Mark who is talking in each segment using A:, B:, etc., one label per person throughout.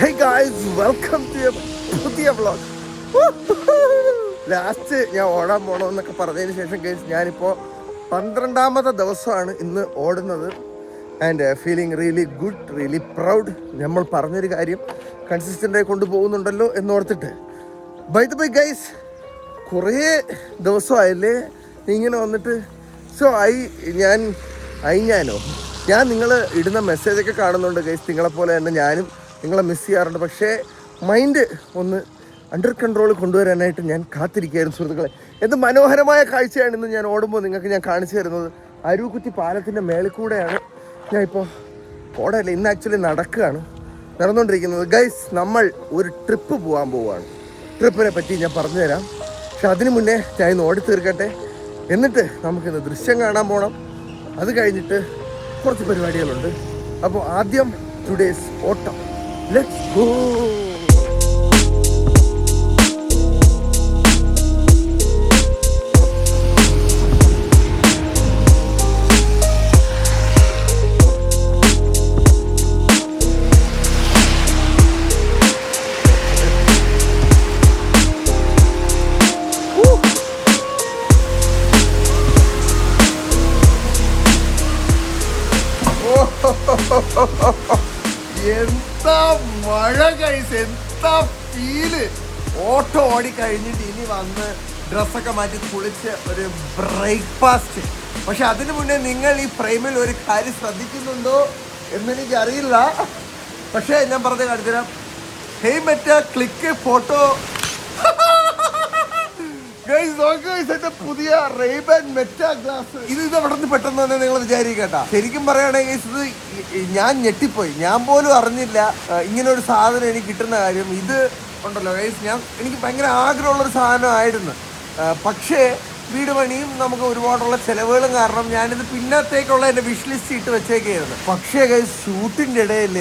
A: Hey guys, welcome to a പുതിയ vlog. Last ഞാൻ ഓടാൻ പോകണമെന്നൊക്കെ പറഞ്ഞതിന് ശേഷം കേസ് ഞാനിപ്പോൾ 12ാമത്തെ ദിവസമാണ് ഇന്ന് ഓടുന്നത്. And feeling really good, really proud. നമ്മൾ പറഞ്ഞൊരു കാര്യം കൺസിസ്റ്റൻ്റായി കൊണ്ടുപോകുന്നുണ്ടല്ലോ എന്നോർത്തിട്ട്. ബൈ ദ ബൈ ഗൈസ്, കുറേ ദിവസമായില്ലേ ഇങ്ങനെ വന്നിട്ട്. സോ ഞാൻ നിങ്ങൾ ഇടുന്ന മെസ്സേജൊക്കെ കാണുന്നുണ്ട് ഗൈസ്. നിങ്ങളെപ്പോലെ തന്നെ ഞാനും നിങ്ങളെ മിസ് ചെയ്യാറുണ്ട്. പക്ഷേ മൈൻഡ് ഒന്ന് അണ്ടർ കൺട്രോൾ കൊണ്ടുവരാനായിട്ട് ഞാൻ കാത്തിരിക്കുകയായിരുന്നു സുഹൃത്തുക്കളെ. എന്ത് മനോഹരമായ കാഴ്ചയാണ് ഇന്ന് ഞാൻ ഓടുമ്പോൾ നിങ്ങൾക്ക് ഞാൻ കാണിച്ചു തരുന്നത്. അരുക്കുറ്റി പാലത്തിൻ്റെ മേളിൽ കൂടെയാണ് ഞാൻ ഇപ്പോൾ ഓടല്ല, ഇന്ന് ആക്ച്വലി നടന്നുകൊണ്ടിരിക്കുന്നത്. ഗൈസ്, നമ്മൾ ഒരു ട്രിപ്പ് പോകാൻ പോവുകയാണ്. ട്രിപ്പിനെ പറ്റി ഞാൻ പറഞ്ഞുതരാം. പക്ഷെ അതിനു മുന്നേ ഞാൻ ഇന്ന് ഓടി തീർക്കട്ടെ. എന്നിട്ട് നമുക്കിന്ന് ദൃശ്യം കാണാൻ പോകണം. അത് കഴിഞ്ഞിട്ട് കുറച്ച് പരിപാടികളുണ്ട്. അപ്പോൾ ആദ്യം ടുഡേസ് ഓട്ടം. Let's go. എന്താ മഴ ഗൈസ്, എന്താ ഫീല്. ഓട്ടോ ഓടി കഴിഞ്ഞിട്ട് ഇനി വന്ന് ഡ്രസ്സൊക്കെ മാറ്റി കുളിച്ച് ഒരു ബ്രേക്ക്ഫാസ്റ്റ്. പക്ഷെ അതിനു മുന്നേ നിങ്ങൾ ഈ ഫ്രെയിമിൽ ഒരു കാര്യം ശ്രദ്ധിക്കുന്നുണ്ടോ എന്നെനിക്കറിയില്ല. പക്ഷേ ഞാൻ പറഞ്ഞ കാണിച്ചുതരാം. Hey Meta click photo. പുതിയ റെയ്ബാൻ മെറ്റ ഗ്ലാസ്. ഇത് അവിടെ നിന്ന് പെട്ടെന്ന് തന്നെ നിങ്ങൾ വിചാരിക്കട്ടാ. ശരിക്കും പറയുകയാണെങ്കിൽ ഇത് ഞാൻ ഞെട്ടിപ്പോയി. ഞാൻ പോലും അറിഞ്ഞില്ല ഇങ്ങനെ ഒരു സാധനം എനിക്ക് കിട്ടുന്ന കാര്യം. ഇത് ഉണ്ടല്ലോ ഗൈസ്, എനിക്ക് ഭയങ്കര ആഗ്രഹമുള്ളൊരു സാധനമായിരുന്നു. പക്ഷേ വീട് പണിയും നമുക്ക് ഒരുപാടുള്ള ചിലവുകളും കാരണം ഞാനിത് പിന്നത്തേക്കുള്ള എൻ്റെ വിഷ് ലിസ്റ്റ് ഇട്ട് വെച്ചേക്കായിരുന്നു. പക്ഷേ ഗൈസ്, ഷൂട്ടിൻ്റെ ഇടയിൽ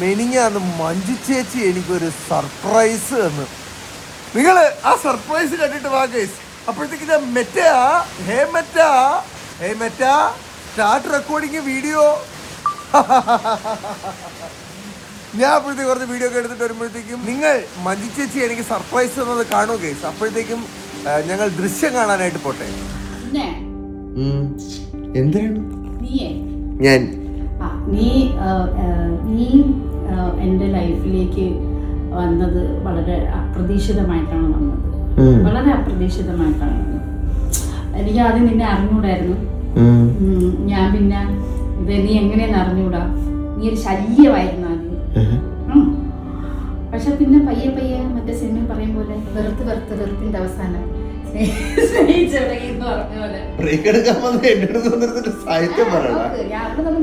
A: മെനിഞ്ഞാന്ന് മഞ്ജു ചേച്ചി എനിക്കൊരു സർപ്രൈസ് തന്നു. നിങ്ങൾ ആ സർപ്രൈസ് കണ്ടിട്ട് വാ ഗൈസ്. അപ്പോഴത്തേക്ക് ഞാൻ മെറ്റ സ്റ്റാർട്ട് റെക്കോർഡിങ് വീഡിയോ. ഞാൻ അപ്പോഴത്തേക്ക് കുറച്ച് വീഡിയോ ഒക്കെ എടുത്തിട്ട് വരുമ്പോഴത്തേക്കും നിങ്ങൾ മഞ്ജു ചേച്ചി എനിക്ക് സർപ്രൈസ് തന്നത് കാണുക ഗൈസ്. അപ്പോഴത്തേക്കും ഞങ്ങൾ ദൃശ്യം കാണാനായിട്ട് പോട്ടെ. എന്തിനാണ്
B: നീ എൻ്റെ ലൈഫിലേക്ക് വന്നത് വളരെ അപ്രതീക്ഷിതമായിട്ടാണ് വന്നത്. വളരെ അപ്രതീക്ഷിതമായിട്ടാണ് വന്നത്. എനിക്ക് ആദ്യം നിന്നെ അറിഞ്ഞൂടായിരുന്നു. ഞാൻ പിന്നെ ഇത് നീ എങ്ങനെയെന്ന് അറിഞ്ഞൂടാ. നീ ഒരു ശല്യമായിരുന്നു ആദ്യം. പക്ഷെ പിന്നെ പയ്യെ മറ്റേ സിനിമ പറയും പോലെ വെറുത്തിന്റെ അവസാനം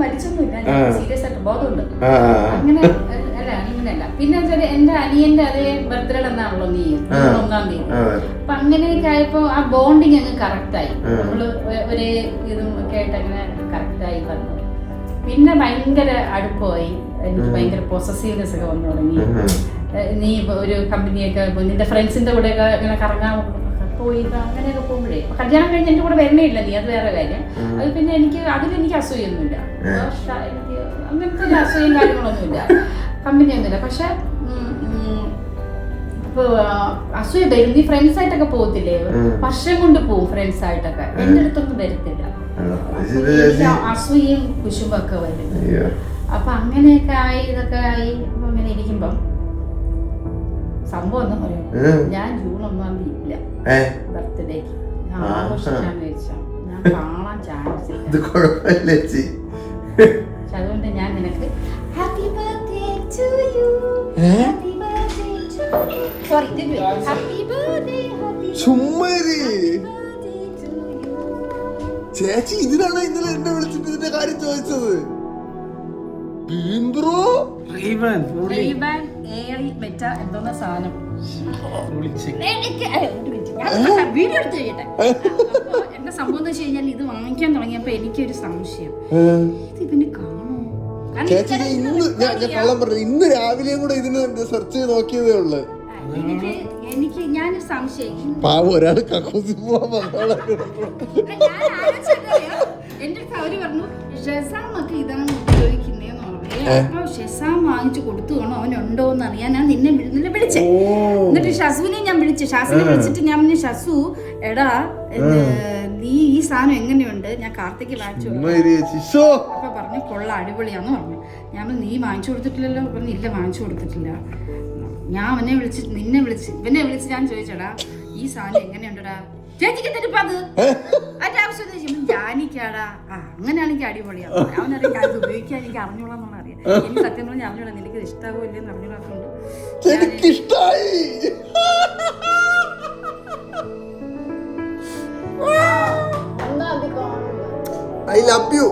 B: മരിച്ചൊന്നുമില്ല, സീരിയസ് ആയിട്ട് ബോധമുണ്ട്. അങ്ങനെ അങ്ങനെയല്ല. പിന്നെ എന്റെ അനിയന്റെ അതേ ബർത്ത്ഡേ എന്നാണല്ലോ നീ 1-ാം തീയതി. അപ്പൊ അങ്ങനെയൊക്കെ ആയപ്പോ ആ ബോണ്ടിങ് അങ്ങ് കറക്റ്റായി. നമ്മള് ഒരേ ഇതും ഒക്കെ ആയിട്ട് അങ്ങനെ കറക്റ്റായി വന്നു. പിന്നെ ഭയങ്കര അടുപ്പമായി. എനിക്ക് ഭയങ്കര പൊസസീവ്നെസ് ഒക്കെ വന്നു തുടങ്ങി. നീ ഒരു കമ്പനിയൊക്കെ നിന്റെ ഫ്രണ്ട്സിന്റെ കൂടെ ഒക്കെ ഇങ്ങനെ കറങ്ങാൻ പോയിട്ട് അങ്ങനെയൊക്കെ പോകുമ്പോഴേ കല്യാണം കഴിഞ്ഞ് എന്റെ കൂടെ വരണേയില്ല നീ, അത് വേറെ കാര്യം. അത് പിന്നെ അതിലെനിക്ക് അസൂയൊന്നുമില്ല. എനിക്ക് അങ്ങനത്തെ അസൂയും കാര്യങ്ങളൊന്നുമില്ല, കമ്പനിയൊന്നുമില്ല. പക്ഷെ ഇപ്പൊ അസൂയ വരും. നീ ഫ്രണ്ട്സ് ആയിട്ടൊക്കെ പോകത്തില്ലേ, വർഷം കൊണ്ട് പോകും ഫ്രണ്ട്സ് ആയിട്ടൊക്കെ. എന്റെ അടുത്തൊന്നും വരത്തില്ല. അസൂയയും കുശുമ്പൊക്കെ വരും. അപ്പൊ അങ്ങനെയൊക്കെ ആയി ഇതൊക്കെ ആയി. അപ്പൊ അങ്ങനെ ഇരിക്കുമ്പം സംഭവം എന്താ പറയാ, ഞാൻ ജൂൺ 1-ാം തീയതി ഇല്ല ബർത്ത്ഡേക്ക്. ഞാൻ ആഘോഷിക്കാന്ന് വെച്ചാൽ ഞാൻ കാണാൻ ചാൻസ് ഇല്ല. അതുകൊണ്ട് ഞാൻ നിനക്ക് happy birthday to you, happy birthday to you, sorry happy birthday
A: ചേച്ചി ഇതിനാണ് ഇന്നലെ എന്നെ വിളിച്ചിട്ട് ഇതിന്റെ കാര്യം ചോദിച്ചത്.
B: എന്തോന്ന സാധനം എന്റെ സംഭവം എന്ന് വെച്ച് കഴിഞ്ഞാൽ ഇത് വാങ്ങിക്കാൻ തുടങ്ങിയപ്പോ എനിക്കൊരു സംശയം, ഇത് ഇവന് കാണോ?
A: ഇന്ന് രാവിലെയും കൂടെ ഇതിന് സെർച്ച് ചെയ്ത് നോക്കിയതേ ഉള്ളു.
B: എനിക്ക് ഞാനൊരു സംശയം,
A: പാവം ഒരാള്
B: എന്റെ അടുത്ത് അവര് പറഞ്ഞു ഷെസാമൊക്കെ ഇതാണ് ഉപയോഗിക്കുന്നതെന്ന് പറഞ്ഞു. അപ്പൊ ഷെസാം വാങ്ങിച്ചു കൊടുത്തു വേണോ അവനുണ്ടോ എന്ന് അറിയാൻ ഞാൻ നിന്നെ വിളിച്ചേ. എന്നിട്ട് ഷസുവിനെ ഞാൻ വിളിച്ചു. ഷാസിനെ വിളിച്ചിട്ട് ഞാൻ പറഞ്ഞു, ഷസു എടാ നീ ഈ സാധനം എങ്ങനെയുണ്ട്, ഞാൻ കാർത്തിക്ക് വാങ്ങിച്ചു. അപ്പൊ പറഞ്ഞു കൊള്ള അടിപൊളിയാന്ന് പറഞ്ഞു. ഞാൻ നീ വാങ്ങിച്ചു കൊടുത്തിട്ടില്ലല്ലോ. പറഞ്ഞു ഇല്ല വാങ്ങിച്ചു കൊടുത്തിട്ടില്ല. ഞാൻ ഇവനെ വിളിച്ച് ഞാൻ ചോദിച്ചടാ ഈ സാധനം എങ്ങനെയുണ്ടടാ ചേച്ചിക്ക് തരുപ്പ അത് അതിന്റെ ആവശ്യം ജാനിക്കാടാ. അങ്ങനെയാണെങ്കിൽ അടിപൊളിയാണ്. അവനറിയാം ഞാൻ ഉപയോഗിക്കാൻ എനിക്ക് അറിഞ്ഞോളാന്നുള്ള അറിയാം. എനിക്ക് സത്യം പറഞ്ഞാൽ അറിഞ്ഞോളാം നിനക്ക് ഇഷ്ടാവോ ഇല്ലെന്ന് അറിഞ്ഞോളാത്തോണ്ട്
A: I love you.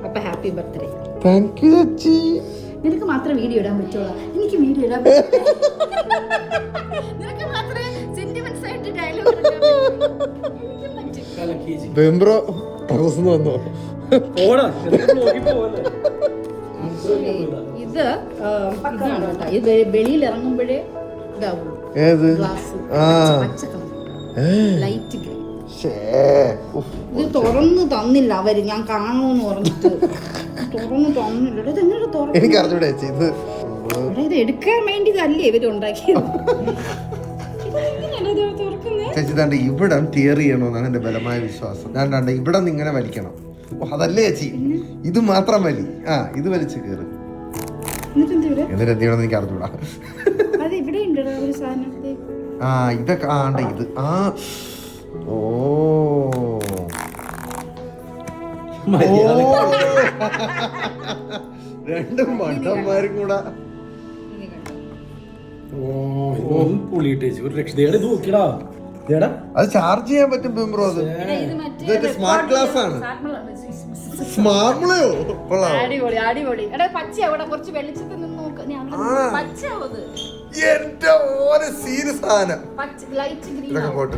B: അപ്പൊ ഹാപ്പി ബർത്ത്ഡേ.
A: താങ്ക് യു ചേച്ചി.
B: നിനക്ക് മാത്രമേ വീഡിയോ ഇടാൻ പറ്റുള്ളൂ, എനിക്ക് വീഡിയോ ഇടാൻ നിനക്ക് മാത്രമേ സെന്റിമെന്റ്സ് ആയിട്ട് ഡയലോഗ്
A: ബെംബ്രോ ടറസ്ന്ന് വന്നോ?
B: ഇത് ഇതാണ് കേട്ടോ. ഇത് വെളിയിൽ ഇറങ്ങുമ്പോഴേ ഇതാവുള്ളൂ.
A: ഏത്
B: പച്ച കളർ ലൈറ്റ് ഗ്രേ. ഇത് തുറന്നു തന്നില്ല അവര്, ഞാൻ കാണുമെന്ന് പറഞ്ഞിട്ട് തുറന്നു തന്നില്ല. ഇതെങ്ങനെ തുറന്നു?
A: എനിക്ക് അറിഞ്ഞൂടെ ചേച്ചി ഇത്
B: ഇത് എടുക്കാൻ വേണ്ടി അല്ലേ ഇവര് ഉണ്ടാക്കിയത്.
A: ചേച്ചി താണ്ട് ഇവിടെ ടിയർ ചെയ്യണമെന്നാണ് എന്റെ ബലമായ വിശ്വാസം. ഞാൻ ഇവിടെ നിന്ന് ഇങ്ങനെ വലിക്കണം. അതല്ലേ ചേച്ചി, ഇത് മാത്രം വലി. ഇത് വലിച്ച് കയറി എന്നിട്ട് എന്ത് ചെയ്യണമെന്ന് എനിക്ക് അറിഞ്ഞൂടാ. ഇതൊക്കെ ആണ്ട ഇത് ഓ രണ്ടും മണ്ടന്മാരും കൂടെ അത് ചാർജ് ചെയ്യാൻ പറ്റും ബെംബ്രോ. അത് സ്മാർട്ട് ഗ്ലാസ് ആണ്. സ്മാർട്ട്ലയോ
B: അടിപൊളി അടിപൊളി. പച്ച അവിടെ കുറച്ച് വെളിച്ചത്തിൽ നിന്ന് നോക്ക്.
A: എന്റെ ഓരോ സീരിയസ് സാധനം ഇതൊക്കെ പോട്ട്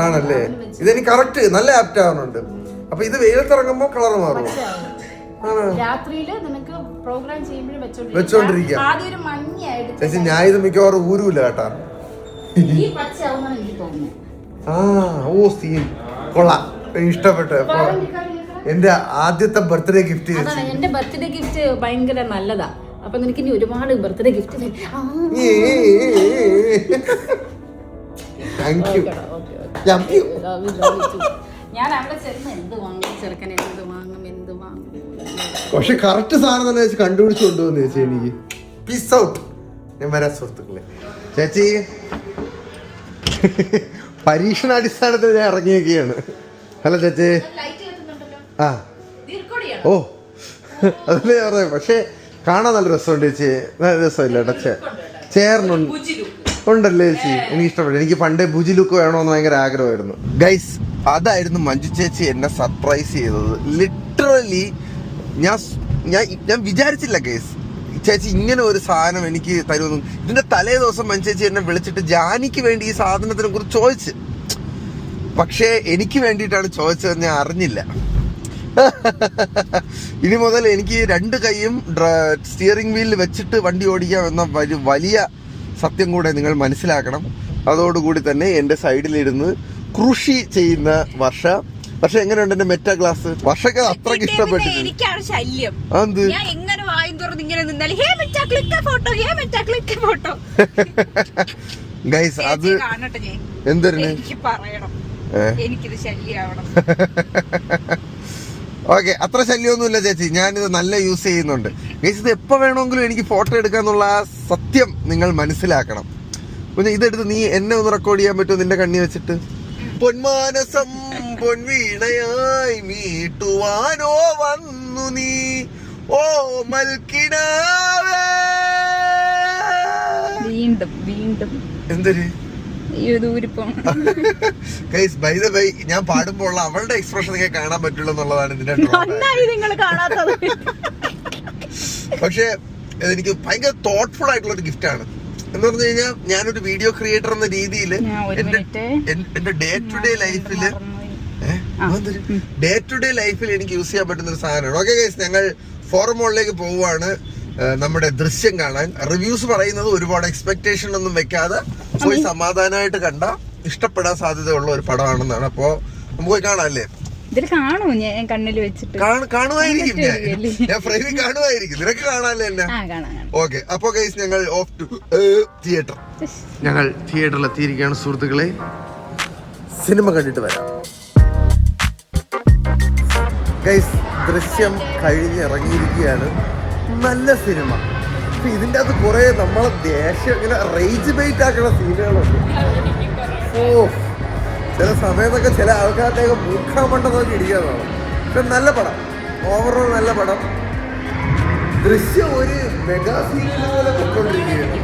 A: ആണല്ലേ. ഇതെനിക്ക് കറക്റ്റ് നല്ല ആപ്റ്റ് ആവുന്നുണ്ട്. അപ്പൊ ഇത് വെയിലത്തിറങ്ങുമ്പോ കളർ മാറും.
B: രാത്രിയില് നിനക്ക് പ്രോഗ്രാം ചെയ്യുമ്പോഴും
A: വെച്ചോണ്ടിരിക്കാം ചേച്ചി. ഞാൻ ഇത് മിക്കവാറും ഊരൂല കേട്ടാ. സീൻ കൊള്ളാം, ഇഷ്ടപ്പെട്ടു. എന്റെ ആദ്യത്തെ ബർത്ത്ഡേ ഗിഫ്റ്റ്.
B: എന്റെ ബർത്ത്ഡേ ഗിഫ്റ്റ് ഭയങ്കര നല്ലതാ. അപ്പൊ നിനക്ക് ഇനി ഒരുപാട് ബർത്ത്ഡേ ഗിഫ്റ്റ്. ഞാൻ അവിടെ ചെന്ന് എന്ത് വാങ്ങും ചെറുക്കൻ, എന്ത് വാങ്ങും എന്ത് വാങ്ങും.
A: പക്ഷെ കറക്റ്റ് സാധനം തന്നെ ചേച്ചി കണ്ടുപിടിച്ച് കൊണ്ടുവന്നു ചേച്ചി. എനിക്ക് പീസ് ഔട്ട്. ഞാൻ വരാം സുഹൃത്തുക്കളെ. ചേച്ചി പരീക്ഷണാടിസ്ഥാനത്തിൽ ഞാൻ ഇറങ്ങിയൊക്കെയാണ്. ഹലോ ചേച്ചി. ഓ അതല്ലേ പറയാം. പക്ഷെ കാണാൻ നല്ല രസമുണ്ട് ചേച്ചി. നല്ല രസമില്ല കേട്ടോ. ചേർന്നുണ്ട് ഉണ്ടല്ലേ ചേച്ചി. എനിക്ക് ഇഷ്ടപ്പെട്ടു. എനിക്ക് പണ്ടേ ഭുജി ലുക്ക് വേണമെന്ന് ഭയങ്കര ആഗ്രഹമായിരുന്നു. ഗൈസ് അതായിരുന്നു മഞ്ജു ചേച്ചി എന്നെ സർപ്രൈസ് ചെയ്തത്. ലിറ്ററലി ഞാൻ വിചാരിച്ചില്ല ഗൈസ് ചേച്ചി ഇങ്ങനെ ഒരു സാധനം എനിക്ക് തരുമെന്നും. ഇതിന്റെ തലേ ദിവസം മഞ്ജു ചേച്ചി എന്നെ വിളിച്ചിട്ട് ജാനിക്ക് വേണ്ടി ഈ സാധനത്തിനെ കുറിച്ച് ചോദിച്ച്. പക്ഷേ എനിക്ക് വേണ്ടിയിട്ടാണ് ചോദിച്ചതെന്ന് ഞാൻ അറിഞ്ഞില്ല. ഇനി മുതൽ എനിക്ക് 2 കൈയും സ്റ്റിയറിംഗ് വീലിൽ വെച്ചിട്ട് വണ്ടി ഓടിക്കാം എന്ന വലിയ സത്യം കൂടെ നിങ്ങൾ മനസ്സിലാക്കണം. അതോടുകൂടി തന്നെ എൻ്റെ സൈഡിലിരുന്ന് കൃഷി ചെയ്യുന്ന വർഷ. പക്ഷെ എങ്ങനെയുണ്ട് എന്റെ മെറ്റാ ക്ലാസ്? വർഷക്ക് അത്രക്ക് ഇഷ്ടപ്പെട്ടിട്ടുണ്ട്.
C: എനിക്കാണ് ശല്യം. ഞാൻ എങ്ങനെ വായും തുറന്ന് ഇങ്ങനെ നിന്നാൽ ഫോട്ടോ
A: ഗൈസ് അത് എന്തൊരു
C: പറയണം, എനിക്കിത് ശല്യമാവണം.
A: ഓക്കെ, അത്ര ശല്യമൊന്നുമില്ല ചേച്ചി. ഞാനിത് നല്ല യൂസ് ചെയ്യുന്നുണ്ട് ഗൈസ്. ഇത് എപ്പോൾ വേണമെങ്കിലും എനിക്ക് ഫോട്ടോ എടുക്കാന്നുള്ള ആ സത്യം നിങ്ങൾ മനസ്സിലാക്കണം. പിന്നെ ഇതെടുത്ത് നീ എന്നെ ഒന്ന് റെക്കോർഡ് ചെയ്യാൻ പറ്റുമോ നിന്റെ കണ്ണി വെച്ചിട്ട്? പൊന്മാനസം പൊൻവീണയായി മീട്ടുവാനോ വന്നു നീ ഓ മൽക്കിനാവേ.
C: വീണ്ടും വീണ്ടും
A: എന്തൊരു ബൈ ദ ബൈ, ഞാൻ പാടുമ്പോൾ അവളുടെ എക്സ്പ്രഷൻ ഒക്കെ കാണാൻ പറ്റുള്ളൂ എന്നുള്ളതാണ് ഇതിന്റെ. പക്ഷെ എനിക്ക് ഭയങ്കര തോട്ട്ഫുൾ ആയിട്ടുള്ള ഒരു ഗിഫ്റ്റ് ആണ്. എന്ന് പറഞ്ഞു കഴിഞ്ഞാൽ ഞാനൊരു വീഡിയോ ക്രിയേറ്റർ എന്ന രീതിയിൽ എന്റെ ഡേ ടു ഡേ ലൈഫിൽ എനിക്ക് യൂസ് ചെയ്യാൻ പറ്റുന്ന ഒരു സാധനമാണ്. ഓക്കെ ഗൈസ്, ഞങ്ങൾ ഫോറം മോളിലേക്ക് പോവുകയാണ്. നമ്മുടെ ദൃശ്യം കാണാൻ. റിവ്യൂസ് പറയുന്നത് ഒരുപാട് എക്സ്പെക്ടേഷൻ ഒന്നും വെക്കാതെ പോയി സമാധാനമായിട്ട് കണ്ട ഇഷ്ടപ്പെടാൻ സാധ്യതയുള്ള ഒരു പടമാണെന്നാണ്. അപ്പോ നമുക്ക് പോയി കാണാം അല്ലേ?
C: ഇതിൽ കാണൂ ഞാൻ കണ്ണിൽ വെച്ചിട്ട്
A: കാണുമായിരിക്കും. ഞാൻ ഫ്രെയിമിൽ കാണുമായിരിക്കും. നിനക്ക് കാണാല്ലേ എന്നെ? ഓക്കെ. അപ്പൊ ഗൈസ് ഞങ്ങൾ ഓഫ് ടു തിയേറ്റർ. ഞങ്ങൾ തിയേറ്ററിൽ എത്തിയിരിക്കുകയാണ് സുഹൃത്തുക്കളെ. സിനിമ കണ്ടിട്ട് വരാം. ഗൈസ് ദൃശ്യം കഴിഞ്ഞിറങ്ങിയിരിക്കുകയാണ്. നല്ല സിനിമ. ഇതിൻ്റെ അകത്ത് കുറെ നമ്മളെ ദേഷ്യം ഇങ്ങനെ റേജ് ബൈറ്റ് ആക്കുന്ന സീനുകളുണ്ട്. ഓ ചില സമയത്തൊക്കെ ചില ആൾക്കാരുടെയൊക്കെ മൂക്കാൻ മണ്ട നോക്കി ഇടിക്കാന്നാണ്. പക്ഷെ നല്ല പടം, ഓവറോൾ നല്ല പടം. ദൃശ്യം ഒരു മെഗാ സീരിയൽ പോലെ പൊയ്ക്കൊണ്ടിരിക്കുകയാണ്.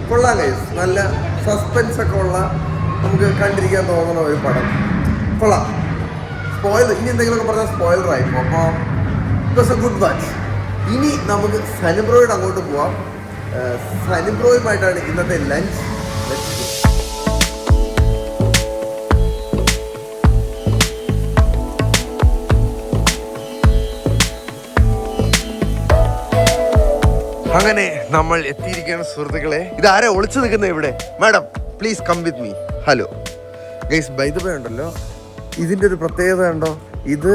A: കൊള്ളാം ഗൈസ്. നല്ല സസ്പെൻസ് ഒക്കെ ഉള്ള, നമുക്ക് കണ്ടിരിക്കാൻ തോന്നുന്ന ഒരു പടം. കൊള്ളാം. സ്പോയിലർ ഇനി എന്തെങ്കിലുമൊക്കെ പറഞ്ഞാൽ സ്പോയിലർ ആയിപ്പോ. അപ്പോൾ it was A good watch. ഇനി നമുക്ക് സനിബ്രോയുടെ അങ്ങോട്ട് പോവാം. സനിബ്രോയുമായിട്ടാണ് ഇന്നത്തെ ലഞ്ച്. അങ്ങനെ നമ്മൾ എത്തിയിരിക്കുകയാണ് സുഹൃത്തുക്കളെ. ഇതാരാ ഒളിച്ചു നിൽക്കുന്നത് ഇവിടെ? Madam please come with me. Hello guys, by the way ഉണ്ടല്ലോ, ഇതിൻ്റെ ഒരു പ്രത്യേകത ഉണ്ടോ? ഇത്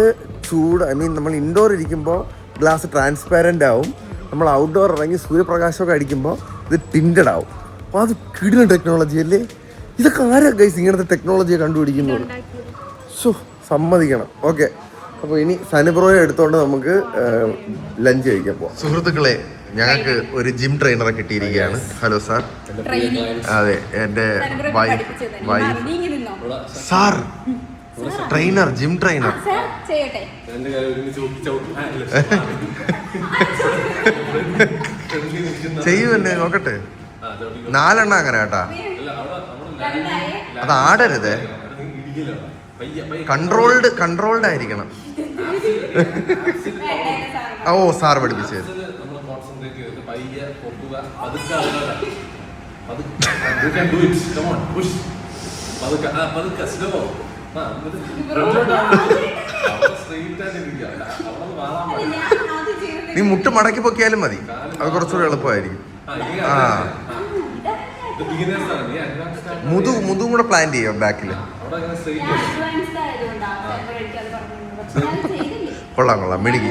A: ചൂട്, ഐ മീൻ നമ്മൾ ഇൻഡോർ ഇരിക്കുമ്പോൾ ഗ്ലാസ് ട്രാൻസ്പാരൻ്റ് ആവും. നമ്മൾ ഔട്ട്ഡോർ ഇറങ്ങി സൂര്യപ്രകാശമൊക്കെ അടിക്കുമ്പോൾ ഇത് ടിൻറ്റഡ് ആവും. അപ്പോൾ അത് കിടിലൻ ടെക്നോളജി അല്ലേ? ഇതൊക്കെ ആരാ ഗൈസ് ഇങ്ങനത്തെ ടെക്നോളജിയെ കണ്ടുപിടിക്കുന്നത്? സോ സമ്മതിക്കണം. ഓക്കെ, അപ്പോൾ ഇനി സനിബ്രോയെ എടുത്തുകൊണ്ട് നമുക്ക് ലഞ്ച് കഴിക്കാൻ പോവാം. സുഹൃത്തുക്കളെ, ഞങ്ങൾക്ക് ഒരു ജിം ട്രെയിനറെ കിട്ടിയിരിക്കുകയാണ്. Hello sir. അതെ, എൻ്റെ wife sir, trainer, gym trainer. ചെയ്യൂ തന്നെ, നോക്കട്ടെ. 4 എണ്ണം അങ്ങനെ കേട്ടാ. അത് ആടരുതേ, കൺട്രോൾഡ് ആയിരിക്കണം. ഓ സാർ പഠിപ്പിച്ചത്. നീ മുട്ട് മടക്കി പൊക്കിയാലും മതി, അത് കുറച്ചുകൂടി എളുപ്പമായിരിക്കും. ആ മുതും കൂടെ പ്ലാൻ ചെയ്യാം ബാക്കിൽ. കൊള്ളാം മിടുക്കി.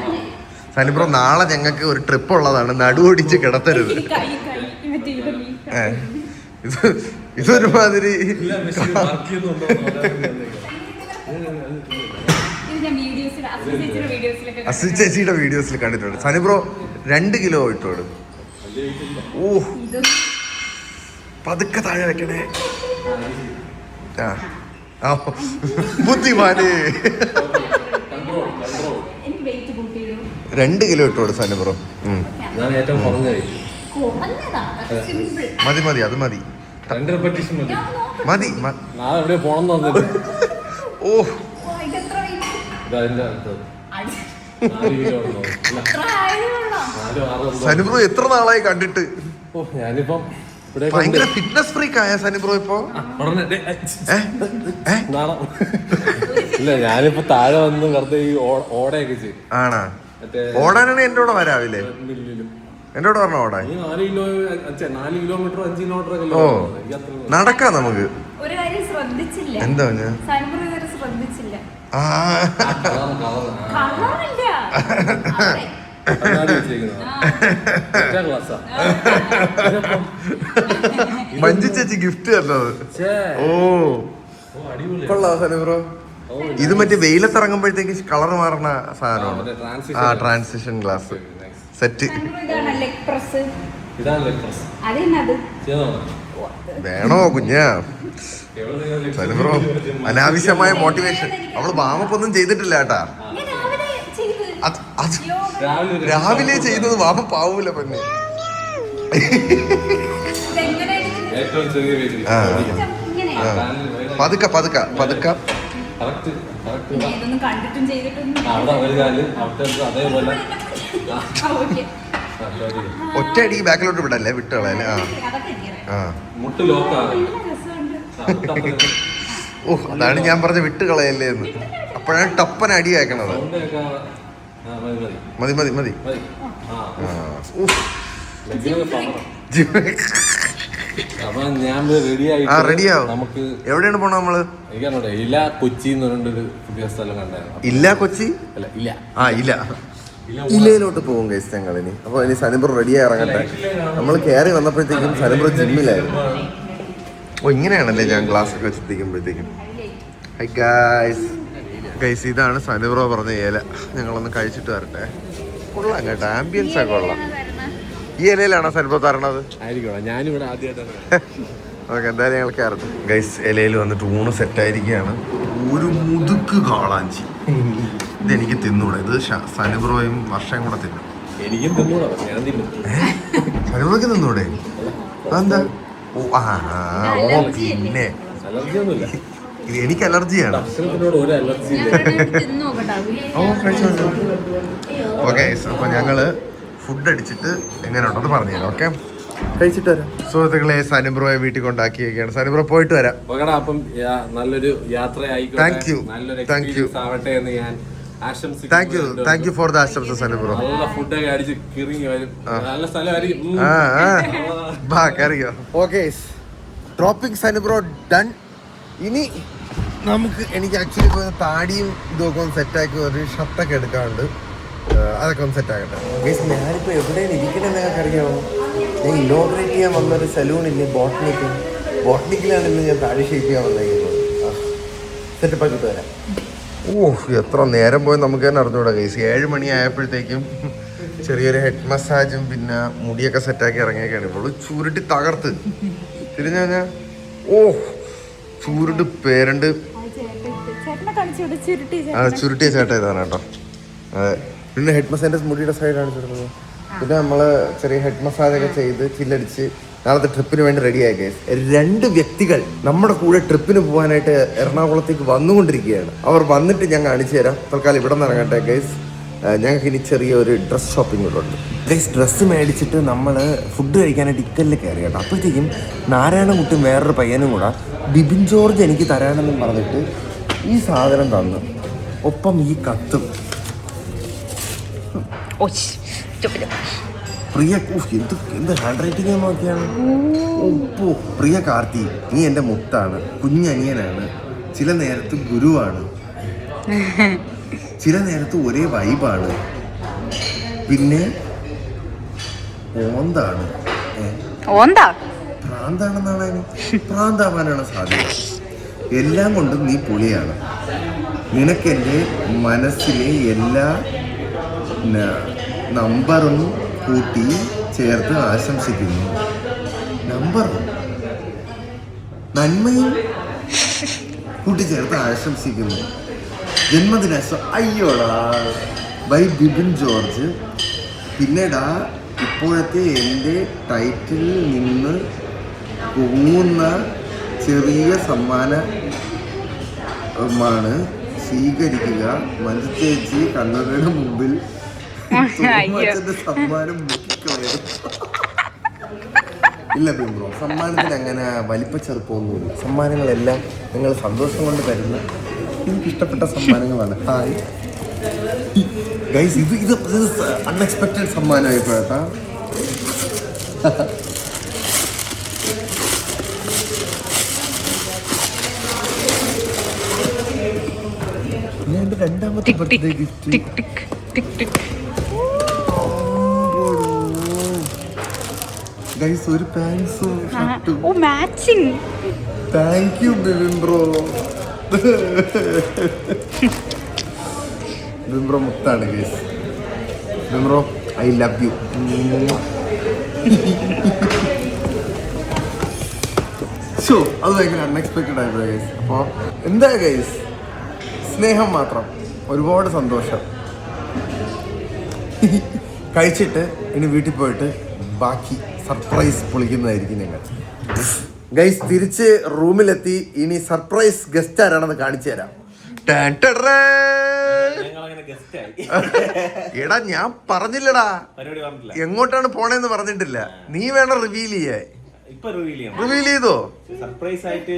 A: സനിബ്രോ, നാളെ ഞങ്ങൾക്ക് ഒരു ട്രിപ്പ് ഉള്ളതാണ്. നടുവൊടിച്ച് കിടത്തരുത്. ഇതൊരുമാതിരി അസി ചേച്ചിയുടെ വീഡിയോസിൽ കണ്ടിട്ടുണ്ട്. സനിബ്രോ 2 കിലോ ഇട്ടോട്. ഓ പതുക്കെ താഴെ വെക്കണേ. ആ ബുദ്ധിമാനെ. 2 കിലോ ഇട്ടോട് സനിബ്രോ. മതി അത് മതി. ഓ സനിബ്രോ എത്ര നാളായി കണ്ടിട്ട്?
D: ഞാനിപ്പം
A: ഭയങ്കര ഫിറ്റ്നസ് ഫ്രീക്ക് ആയ സനിബ്രോ ഇപ്പൊ.
D: ഇല്ല, ഞാനിപ്പോ താഴെ വന്ന് വെറുതെ ഈ ഓടയൊക്കെ ചെയ്യും.
A: ആണാ? ഓടാനാണ് എന്റെ കൂടെ വരാവില്ലേ? എന്റെ കൂടെ പറഞ്ഞ ഓടാൻ
D: 4 കിലോമീറ്റർ 5 കിലോമീറ്റർ.
A: ഓ നടക്കാം നമുക്ക്.
C: ഒരു കാര്യം ശ്രദ്ധിച്ചില്ല.
A: എന്താ
C: ശ്രദ്ധിച്ചില്ല.
A: മഞ്ജു ചേച്ചി ഗിഫ്റ്റ് തന്നത്. ഓ കൊള്ളാം സനിബ്രോ. ഇത് മറ്റേ വെയിലത്തിറങ്ങുമ്പോഴത്തേക്ക് കളർ മാറുന്ന സാധനമാണ്. ആ ട്രാൻസിഷൻ ഗ്ലാസ് സെറ്റ്. വേണോ കുഞ്ഞാ? സനിബ്രോ അനാവശ്യമായ മോട്ടിവേഷൻ. അവള് വാമപ്പൊന്നും ചെയ്തിട്ടില്ല കേട്ടാ. രാവിലെ ചെയ്യുന്നത് വാമപ്പ് ആവൂല പെണ്ണെ. പതുക്ക ഒറ്റയടി ബാക്കിലോട്ട് വിടല്ലേ, വിട്ടുകളല്ലേ. ഓ അതാണ് ഞാൻ പറഞ്ഞ വിട്ടുകളയല്ലേ എന്ന്. അപ്പോഴാണ് ടപ്പൻ അടി കേൾക്കണത്.
D: മതി
A: മതി മതി മതി.
D: അപ്പൊ ഞാൻ റെഡിയാവും. നമുക്ക്
A: എവിടെയാണ് പോണ നമ്മള്?
D: എനിക്കറിഞ്ഞൂടെ ഇല്ല കൊച്ചി എന്ന് പറഞ്ഞൊരു പുതിയ സ്ഥലം കണ്ടായിരുന്നു.
A: ഇല്ല കൊച്ചി
D: അല്ല ഇല്ല
A: ഇല്ല ഇല്ലയിലോട്ട് പോകും ഗൈസ് ഞങ്ങൾ ഇനി. അപ്പോൾ ഇനി സനിബ്രോ റെഡിയായി ഇറങ്ങട്ടെ. നമ്മൾ കയറി വന്നപ്പോഴത്തേക്കും സനിബ്രോ ജിമ്മിലായിരുന്നു. ഓ ഇങ്ങനെയാണല്ലേ ഞാൻ ഗ്ലാസ് ഒക്കെ വെച്ചെത്തിക്കുമ്പോഴത്തേക്കും. ഹൈ ഗൈസ് ഇതാണ് സനിബ്രോ പറഞ്ഞ ഇല. ഞങ്ങളൊന്ന് കഴിച്ചിട്ട് വരട്ടെ. കൊള്ളാം കേട്ടോ, ആംബിയൻസ് ഒക്കെ കൊള്ളാം. ഈ ഇലയിലാണോ സനിബ്രോ തരണത്?
D: ആയിരിക്കണം, ഞാനിവിടെ ആദ്യമായിട്ടാണ്.
A: ഓക്കെ എന്തായാലും ഞങ്ങൾ കയറട്ടെ ഗൈസ്. ഇലയിൽ വന്നിട്ട് ഊണ് സെറ്റായിരിക്കുകയാണ്. ഒരു മുതുക്ക് കാളാഞ്ചി ഇതെനിക്ക് തിന്നൂടെ. ഇത് സനിബ്രോയും വർഷയും കൂടെ തിന്നും.
D: എനിക്കും തിന്നൂടാ, ഞാൻ തിന്നും.
A: സനിബ്രോയ്ക്ക് തിന്നൂടെ? അതെന്താ? ഓ പിന്നെ ഇത് എനിക്ക് അലർജിയാണ്.
D: ഒരു അലർജി
A: ഓക്കെ അപ്പൊ ഞങ്ങള് ഫുഡ് അടിച്ചിട്ട് എങ്ങനെയുണ്ടെന്ന് പറഞ്ഞു തരാം. ഓക്കെ കഴിച്ചിട്ട് വരാം. സുഹൃത്തുക്കളെ സനിബ്രോയെ വീട്ടിൽ കൊണ്ടാക്കിയൊക്കെയാണ്. സനിബ്രോ പോയിട്ട് വരാം.
D: അപ്പം നല്ലൊരു യാത്ര
A: താങ്ക് യു
D: ആവട്ടെ എന്ന് ഞാൻ ആശംസിക്കുന്നു.
A: താങ്ക് യു ഫോർ ദ ആശംസ സനിബ്രോ.
D: നല്ല ഫുഡൊക്കെ അടിച്ച് കിറിങ്ങി വരും. നല്ല സ്ഥലമായിരിക്കും.
A: ഓക്കെ ഡ്രോപ്പിംഗ് സനിബ്രോ ഡൺ. ഇനി എനിക്ക് ആക്ച്വലി പോയി താടിയും ഇതൊക്കെ ഒന്ന് സെറ്റാക്കി ഒരു ഷർട്ടൊക്കെ എടുക്കാറുണ്ട്. അതൊക്കെ ഒന്ന് സെറ്റാകട്ടെ. ഞാനിപ്പോൾ എവിടെയാണ് ഇരിക്കണേ നിങ്ങൾക്ക് അറിയാമോ? ഞാൻ ഇനോഗ്രേറ്റ് ചെയ്യാൻ വന്നൊരു സലൂണില്ലേ, ബോട്ടണിക്കിലാണ് ഇന്ന് ഞാൻ താടി ഷേപ്പ് ചെയ്യാൻ വന്നേക്കുന്നത്. സെറ്റപ്പാക്കിട്ട് വരാം. എത്ര നേരം പോയി നമുക്ക് തന്നെ അറിഞ്ഞൂടാ ഗൈസ്. 7 മണി ആയപ്പോഴത്തേക്കും ചെറിയൊരു ഹെഡ് മസാജും പിന്നെ മുടിയൊക്കെ സെറ്റാക്കി ഇറങ്ങിയൊക്കെയാണ്. ഇപ്പോൾ ചുരുട്ടി തകർത്ത് തിരിഞ്ഞ ചൂരുട്ട് പേരുണ്ട്. ചുരുട്ടിയ ചേട്ട ഇതാണ് കേട്ടോ. അതെ, പിന്നെ ഹെഡ് മസാജിന്റെ മുടിയുടെ സൈഡാണ് ചേർന്നത്. പിന്നെ നമ്മള് ചെറിയ ഹെഡ് മസാജ് ഒക്കെ ചെയ്ത് ചില്ലടിച്ച് നാളത്തെ ട്രിപ്പിന് വേണ്ടി റെഡിയായി ഗൈസ്. 2 വ്യക്തികൾ നമ്മുടെ കൂടെ ട്രിപ്പിന് പോകാനായിട്ട് എറണാകുളത്തേക്ക് വന്നുകൊണ്ടിരിക്കുകയാണ്. അവർ വന്നിട്ട് ഞാൻ കാണിച്ചു തരാം. തൽക്കാലം ഇവിടെ നിന്ന് ഇറങ്ങട്ടെ ഗൈസ്. ഞങ്ങൾക്ക് ഇനി ചെറിയൊരു ഡ്രസ് ഷോപ്പിംഗ് കൂടെ ഉണ്ട് ഗൈസ്. ഡ്രസ്സ് മേടിച്ചിട്ട് നമ്മൾ ഫുഡ് കഴിക്കാനായിട്ട് ഇക്കലിൽ കയറി കേട്ടോ. അപ്പോഴത്തേക്കും നാരായണൻകുട്ടും വേറൊരു പയ്യനും കൂടെ ബിബിൻ ജോർജ് എനിക്ക് തരാനെന്നും പറഞ്ഞിട്ട് ഈ സാധനം തന്നു. ഒപ്പം ഈ കത്തും. പ്രിയ എന്ത് ഹാൻഡ് റൈറ്റിംഗ് നോക്കിയാണ്. പ്രിയ കാർത്തി, നീ എൻ്റെ മുത്താണ്, കുഞ്ഞനിയനാണ്, ചില നേരത്ത് ഗുരുവാണ്, ചില നേരത്ത് ഒരേ വൈബാണ്, പിന്നെ ഓന്താണ്. ഭ്രാന്താണെന്നാണ് ഭ്രാന്താവാനാണ് സാധ്യത. എല്ലാം കൊണ്ടും നീ പൊളിയാണ്. നിനക്കെൻ്റെ മനസ്സിലെ എല്ലാ നമ്പറും കൂട്ടി ചേർത്ത് ആശംസിക്കുന്നു. നമ്പറും നന്മയും കൂട്ടിച്ചേർത്ത് ആശംസിക്കുന്നു. ജന്മദിനാശം അയ്യോടാ ബൈ ബിബിൻ ജോർജ്. പിന്നെടാ ഇപ്പോഴത്തെ എൻ്റെ ടൈറ്റിലിൽ നിന്ന് പൊങ്ങുന്ന ചെറിയ സമ്മാനമാണ് സ്വീകരിക്കുക. മഞ്ജു ചേച്ചി കണ്ണടയുടെ മുമ്പിൽ സമ്മാനം മുക്കിക്കളയും. ഇല്ല ബിംബ്രോ, സമ്മാനത്തിന് അങ്ങനെ വലിപ്പ ചെറുപ്പമൊന്നുമില്ല. സമ്മാനങ്ങളെല്ലാം നിങ്ങൾ സന്തോഷം കൊണ്ട് തരുന്ന എനിക്കിഷ്ടപ്പെട്ട സമ്മാനങ്ങളാണ്. ഹായ് ഗൈസ്, ഇത് അൺഎക്സ്പെക്റ്റഡ് സമ്മാനമായി പോയട്ടാ. ഞാൻ എൻ്റെ 2ാമത്തെ ബർത്ത്ഡേ ഗിഫ്റ്റ് ഗൈസ്, ഒരു പാൻസും ഷർട്ടും matching. Thank you Bibin bro. Bibin bro മുത്താണ് guys. Bibin bro I love you. അത് ഭയങ്കര അൺഎക്സ്പെക്റ്റഡ് ആയിരുന്നു ഗൈസ്. അപ്പോൾ എന്താ ഗൈസ്, സ്നേഹം മാത്രം, ഒരുപാട് സന്തോഷം. കഴിച്ചിട്ട് ഇനി വീട്ടിൽ പോയിട്ട് ബാക്കി സർപ്രൈസ് പൊളിക്കുന്നതായിരിക്കും ഞങ്ങൾ. ഗൈസ് തിരിച്ച് റൂമിലെത്തി. ഇനി സർപ്രൈസ് ഗസ്റ്റ് ആരാണെന്ന് കാണിച്ചു തരാം. എടാ ഞാൻ പറഞ്ഞില്ലടാ എങ്ങോട്ടാണ് പോണേന്ന് പറഞ്ഞിട്ടില്ല. നീ വേണം റിവീൽ ചെയ്യാൻ. റിവീൽ ചെയ്തോ?
D: സർപ്രൈസ് ആയിട്ട്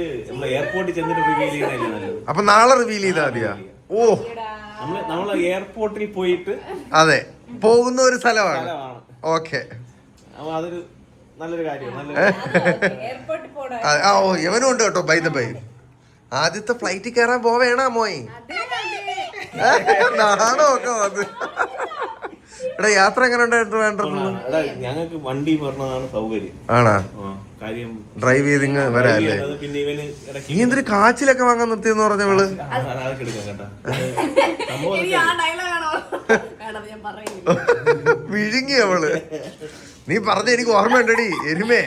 D: എയർപോർട്ടിൽ ചെന്നിട്ട് റിവീൽ ചെയ്യണല്ലേ.
A: അപ്പൊ നാളെ റിവീൽ ചെയ്താ മതിയാ? ഓ
D: നമ്മള് എയർപോർട്ടിൽ പോയിട്ട്
A: അതെ പോകുന്ന ഒരു സ്ഥലമാണ്. ഓക്കെ,
D: അപ്പൊ അതൊരു നല്ലൊരു കാര്യം.
C: എയർപോർട്ടിൽ പോണ
A: ഓ ഇവനും ഉണ്ട് കേട്ടോ. ബൈ ദ ബൈ ആദ്യത്തെ ഫ്ലൈറ്റിൽ കയറാൻ പോവേണ മോയി നാണോ ഒക്കെ വന്ന്. എടാ യാത്ര എങ്ങനെ ഉണ്ടായിരുന്നു? വേണ്ടത്
D: ഞങ്ങൾക്ക് വണ്ടി പറഞ്ഞതാണ് സൗകര്യം.
A: ആണാ?
D: കാര്യം
A: ഡ്രൈവ് ചെയ്തിങ്ങ് വരാല്ലേ?
D: പിന്നെ ഇവന്
A: നീ എന്തൊരു കാച്ചിലൊക്കെ വാങ്ങാൻ നിർത്തിയെന്ന് പറഞ്ഞവള്
D: അതൊക്കെ എടുക്കാം കേട്ടോ.
A: വിഴുങ്ങി അവള്. നീ പറഞ്ഞ എനിക്ക് ഓർമ്മയുണ്ടടി എരുമേ.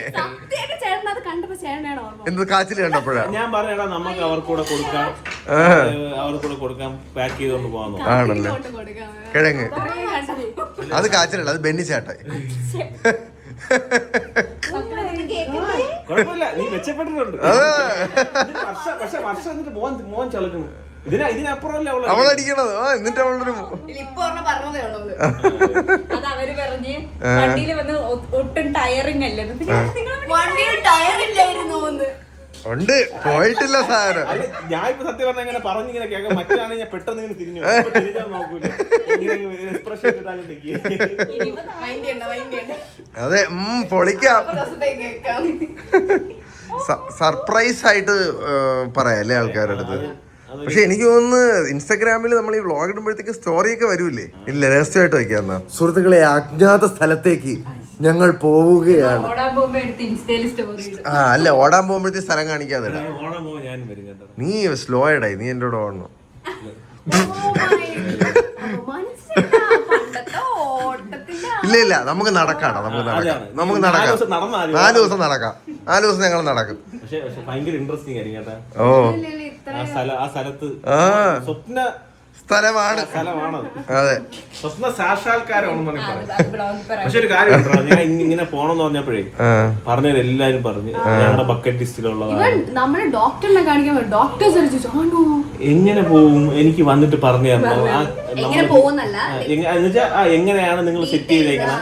A: എന്ത് കാച്ചില് കണ്ടപ്പോഴാ
D: ഞാൻ പറഞ്ഞാ നമുക്ക് അവർക്കൂടെ കൊടുക്കാം, അവർക്കൂടെ കൊടുക്കാം, പാക്ക് ചെയ്തോണ്ട് പോകാൻ.
A: ആണല്ലേ? കിഴങ്ങ് അത് കാച്ചിലല്ല, അത് ബെന്നിച്ചേട്ടായി.
D: കുഴപ്പമില്ല, നീ മെച്ചപ്പെട്ടിട്ടുണ്ട്. പക്ഷെ വർഷം എന്നിട്ട് മോൻ ചളക്കുന്നു. ഇതിനപ്പുറമല്ലേ
A: അവളടിക്കണത്. എന്നിട്ട് അവളൊരു
C: ഇപ്പൊ പറഞ്ഞതേ ഉള്ളൂ. അത് അവര് പറഞ്ഞ് വണ്ടിയിൽ വന്ന് ഒട്ടും ടയറിങ് അല്ലേ, വണ്ടിയിൽ ടയറില്ലായിരുന്നു.
A: ഉണ്ട്, പോയിട്ടില്ല സാധനം.
D: ഞാൻ ഇപ്പൊ സത്യം പറഞ്ഞ ഇങ്ങനെ പറഞ്ഞിങ്ങനെ കേൾക്കാം. മറ്റാണെങ്കിൽ ഞാൻ പെട്ടെന്ന് ഇങ്ങനെ തിരിഞ്ഞു തിരിഞ്ഞാൽ നോക്കൂല. എക്സ്പ്രഷൻ
A: അതെ, പൊളിക്കാം. സർപ്രൈസ് ആയിട്ട് പറയാല്ലേ ആൾക്കാരുടെ അടുത്ത്. പക്ഷെ എനിക്ക് തോന്നുന്നു ഇൻസ്റ്റാഗ്രാമിൽ നമ്മൾ ഈ വ്ളോഗ് ഇടുമ്പോഴത്തേക്ക് സ്റ്റോറി ഒക്കെ വരൂലേ? ഇല്ല, രഹസ്യമായിട്ട് വയ്ക്കാന്ന. സുഹൃത്തുക്കളെ, അജ്ഞാത സ്ഥലത്തേക്ക് ഞങ്ങൾ പോവുകയാണ്. അല്ല, ഓടാൻ പോകുമ്പോഴത്തെ സ്ഥലം കാണിക്കാതെ നീ സ്ലോ ആയിടായി. നീ എന്റെ കൂടെ ഓടണം. ഇല്ല ഇല്ല, നമുക്ക് നടക്കാടാ, നമുക്ക് നടക്കാം. 4 ദിവസം നടക്കാം. 4 ദിവസം ഞങ്ങൾ നടക്കും.
D: ഭയങ്കര ഇൻട്രസ്റ്റിംഗ് ആയിരിക്കും കേട്ടോ. ആ സ്ഥലത്ത് സ്വപ്ന സ്ഥലമാണ്.
A: അതെ,
D: സ്വപ്ന സാക്ഷാത്കാരമാണെന്ന് പക്ഷെ ഒരു കാര്യം ഉണ്ടോ, ഞാൻ ഇങ്ങനെ പോണെന്ന് പറഞ്ഞപ്പോഴേ പറഞ്ഞത് എല്ലാരും പറഞ്ഞു ഞങ്ങളുടെ ബക്കറ്റ് ലിസ്റ്റിലുള്ളതാണ്. എങ്ങനെ പോവും? എനിക്ക് വന്നിട്ട് പറഞ്ഞു തരണം. എങ്ങനെയാണ് നിങ്ങൾ സെറ്റ് ചെയ്തേക്കണം?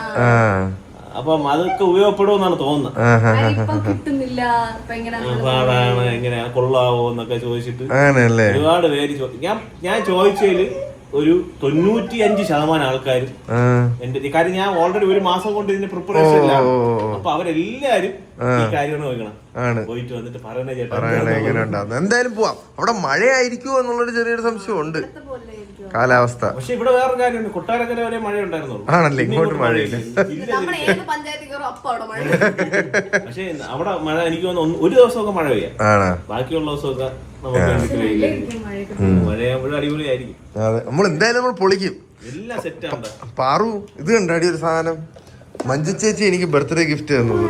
D: അപ്പം അതൊക്കെ ഉപയോഗപ്പെടുമെന്നാണ് തോന്നുന്നത്. പാടാണ്, എങ്ങനെയാ, കൊള്ളാവോ എന്നൊക്കെ ചോദിച്ചിട്ട് ഒരുപാട് പേര് ഞാൻ ചോദിച്ചതില് ഒരു 95% ആൾക്കാരും എന്റെ കാര്യം, ഞാൻ ഓൾറെഡി 1 മാസം കൊണ്ട് ഇതിന്റെ പ്രിപ്പറേഷനിലാണ്. അപ്പൊ അവരെല്ലാരും ഈ കാര്യമാണ് നോക്കണം. പോയിട്ട് വന്നിട്ട് പറയണേ ചേട്ടാ.
A: എന്തായാലും പോവാം. അവിടെ മഴയായിരിക്കുമോ എന്നുള്ളൊരു ചെറിയൊരു സംശയം ഉണ്ട്, കാലാവസ്ഥ.
D: പക്ഷെ ഇവിടെ വേറൊരു കാര്യമുണ്ട്, കൊട്ടാരക്കര വരെ മഴ ഉണ്ടായിരുന്നുള്ളൂ.
A: ആണല്ലേ? ഇങ്ങോട്ട് മഴയില്ല.
D: പക്ഷെ അവിടെ മഴ എനിക്ക് തോന്നുന്നു 1 ദിവസമൊക്കെ മഴ പെയ്യാം, ബാക്കിയുള്ള ദിവസമൊക്കെ മഴയാകുമ്പോഴും അടിപൊളിയായിരിക്കും.
A: അതെ, നമ്മൾ എന്തായാലും നമ്മൾ പൊളിക്കും.
D: എല്ലാം സെറ്റാണ്.
A: പാറു, ഇത് കണ്ടാടി ഒരു സാധനം. മഞ്ജു ചേച്ചി എനിക്ക് ബർത്ത്ഡേ ഗിഫ്റ്റ് തന്നത്.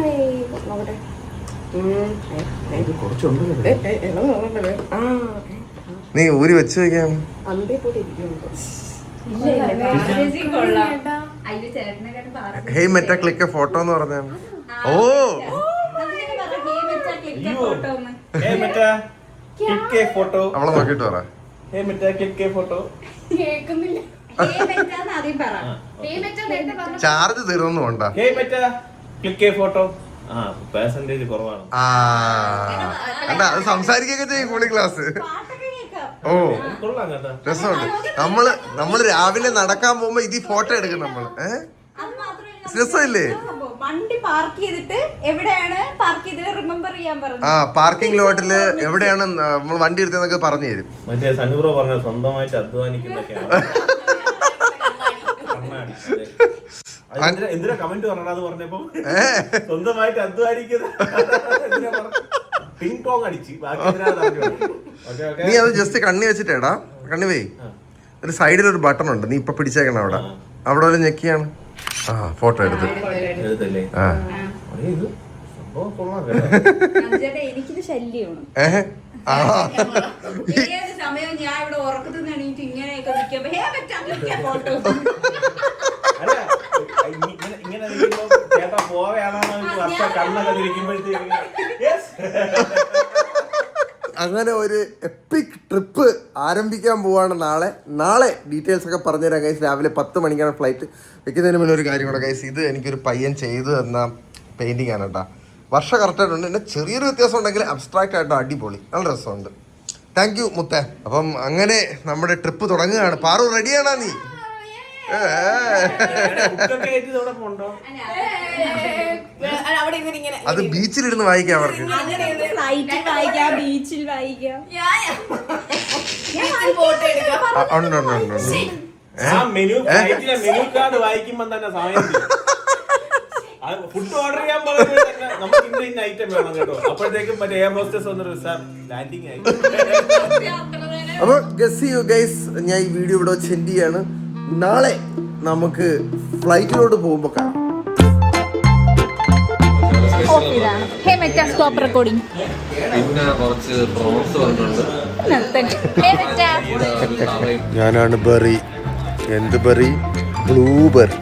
A: നീ ഊരി വെച്ച് വെക്കാം. ഹേയ് മെറ്റാ ക്ലിക്ക് ഫോട്ടോ എന്ന് പറഞ്ഞ. ഓ അവളെ നോക്കിട്ട് പറ. ചാർജ് തീർന്നു കൊണ്ടാ. കണ്ടാ, അത് സംസാരിക്കൊക്കെ ചെയ്യും കൂളി ക്ലാസ്. ഓ രസമുണ്ട്. നമ്മള് രാവിലെ നടക്കാൻ പോകുമ്പോ ഇത് ഫോട്ടോ എടുക്കും നമ്മള്. രസമില്ലേ?
C: വണ്ടി പാർക്ക് ചെയ്തിട്ട് എവിടെയാണ് പാർക്ക് ചെയ്തത് റിമെമ്പർ ചെയ്യാൻ പറഞ്ഞു.
A: പാർക്കിംഗ് ലോട്ടില് എവിടെയാണ് നമ്മൾ വണ്ടി എടുത്തതെന്നൊക്കെ പറഞ്ഞു തരും.
D: മറ്റേ സനൂറ പറഞ്ഞ സ്വന്തമായിട്ട് അധ്വാനിക്കുന്നൊക്കെയാണ്. എന്തിനാ കമന്റ് പറഞ്ഞത് പറഞ്ഞപ്പോ സ്വന്തമായിട്ട് അധ്വാനിക്കുന്നത് ടിങ് ടോങ് അടിച്ച്.
A: നീ അത് ജസ്റ്റ് കണ്ണി വെച്ചിട്ടേടാ, കണ്ണി പോയി ഒരു സൈഡിൽ ഒരു ബട്ടൺ ഉണ്ട്, നീ ഇപ്പൊ പിടിച്ചേക്കണം. അവിടെ ഒരു ഞെക്കിയാണ്. ഫോട്ടോ എടുത്ത്.
C: എനിക്കിത് ശല്യമാണ്. സമയം ഞാൻ ഇവിടെ ഉറക്കത്തിൽ നിന്ന് എണീറ്റ് ഇങ്ങനെയൊക്കെ ഫോട്ടോ.
D: ഇങ്ങനെ ചേട്ടാ പോവുകയാണോ കണ്ണൊക്കെ തിരിക്കുമ്പോഴത്തേക്ക്.
A: അങ്ങനെ ഒരു എപ്പിക് ട്രിപ്പ് ആരംഭിക്കാൻ പോവാണ് നാളെ ഡീറ്റെയിൽസ് ഒക്കെ പറഞ്ഞുതരാം ഗൈസ്. രാവിലെ 10 മണിക്കാണ് ഫ്ലൈറ്റ്. വെക്കുന്നതിന് മുന്നേ ഒരു കാര്യം കൂടെ ഗൈസ്, ഇത് എനിക്കൊരു പയ്യൻ ചെയ്തു തന്ന പെയിന്റിംഗ് ആണ് കേട്ടോ. വർഷം കറക്റ്റായിട്ടുണ്ട്. പിന്നെ ചെറിയൊരു വ്യത്യാസം ഉണ്ടെങ്കിൽ അബ്സ്ട്രാക്റ്റ് ആയിട്ട് അടിപൊളി, നല്ല രസമുണ്ട്. താങ്ക് യു മുത്തേ. അപ്പം അങ്ങനെ നമ്മുടെ ട്രിപ്പ് തുടങ്ങുകയാണ്. പാറു റെഡിയാണോ നീ? അത് ബീച്ചിലിരുന്ന് വായിക്കാൻ പറഞ്ഞു.
C: ബീച്ചിൽ വായിക്കാം.
A: ഉണ്ട് ഉണ്ട് ഉണ്ട് ഉണ്ട്.
D: മെനു കാർഡ് വായിക്കുമ്പോ തന്നെ സമയം ഫുഡ് ഓർഡർ ചെയ്യാൻ പറയുന്നത് നമുക്ക് ഇന്ന ഐറ്റം വേണം കേട്ടോ. അപ്പോഴത്തേക്കും മറ്റേ എയർ ഹോസ്റ്റസ് വന്നൊരു സാർ ലാൻഡിങ് ആയി.
A: അപ്പൊ ഗസ് ചെയ്യൂ ഗൈസ്, ഞാൻ ഈ വീഡിയോ ഇവിടെ വെച്ച് എൻഡ് ചെയ്യാണ്. നാളെ നമുക്ക് ഫ്ലൈറ്റിലോട്ട് പോകുമ്പോ കാണാം.
E: പിന്നെ കുറച്ച് പ്രോൺസ് വന്നിട്ടുണ്ട്.
A: ഞാനാണ് ബെറി. എന്ത് ബെറി? ബ്ലൂബെറി.